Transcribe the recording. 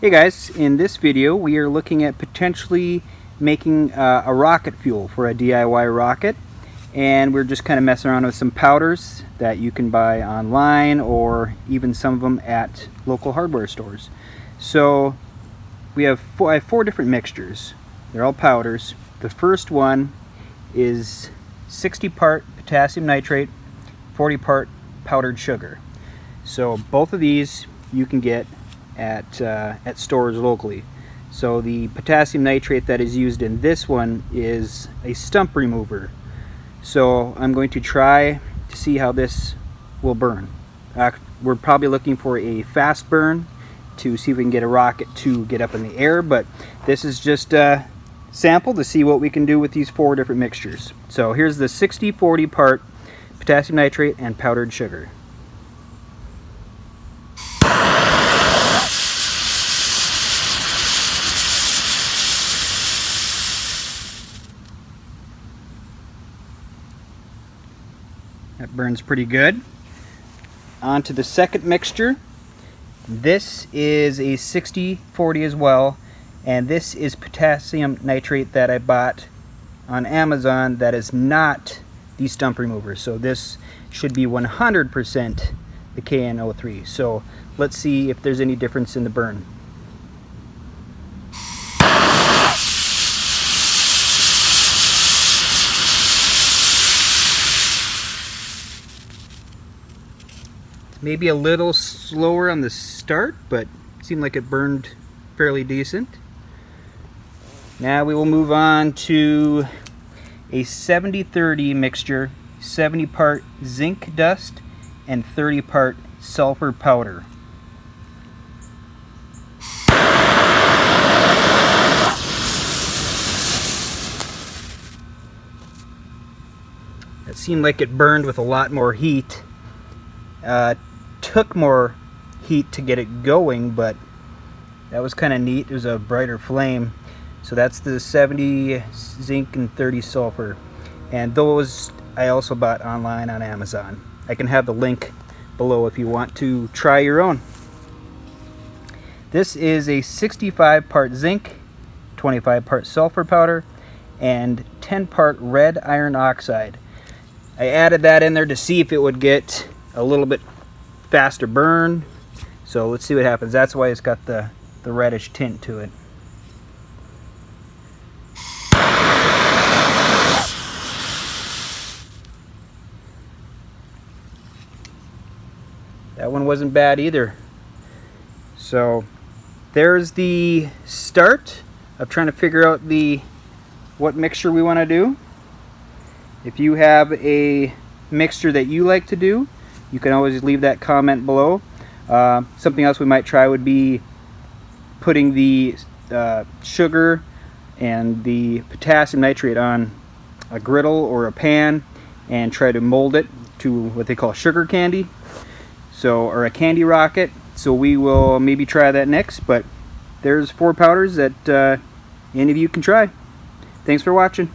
Hey guys, in this video we are looking at potentially making a rocket fuel for a DIY rocket, and we're just kind of messing around with some powders that you can buy online or even some of them at local hardware stores. So I have four different mixtures. They're all powders. The first one is 60 part potassium nitrate, 40 part powdered sugar. So both of these you can get at stores locally. So the potassium nitrate that is used in this one is a stump remover. So I'm going to try to see how this will burn. We're probably looking for a fast burn to see if we can get a rocket to get up in the air, but this is just a sample to see what we can do with these four different mixtures. So here's the 60-40 part potassium nitrate and powdered sugar. That burns pretty good. On to the second mixture. This is a 60-40 as well, and this is potassium nitrate that I bought on Amazon that is not the stump remover. So this should be 100% the KN03. So let's see if there's any difference in the burn. Maybe a little slower on the start, but it seemed like it burned fairly decent. Now we will move on to a 70-30 mixture, 70 part zinc dust and 30 part sulfur powder. It seemed like it burned with a lot more heat. Took more heat to get it going, but that was kind of neat. It was a brighter flame. So that's the 70 zinc and 30 sulfur, and those I also bought online on Amazon. I can have the link below if you want to try your own. This is a 65 part zinc, 25 part sulfur powder, and 10 part red iron oxide. I added that in there to see if it would get a little bit faster burn. So let's see what happens. That's why it's got the reddish tint to it. That one wasn't bad either. So there's the start of trying to figure out what mixture we want to do. If you have a mixture that you like to do, you can always leave that comment below. Something else we might try would be putting the sugar and the potassium nitrate on a griddle or a pan and try to mold it to what they call sugar candy, or a candy rocket. So we will maybe try that next, but there's four powders that any of you can try. Thanks for watching.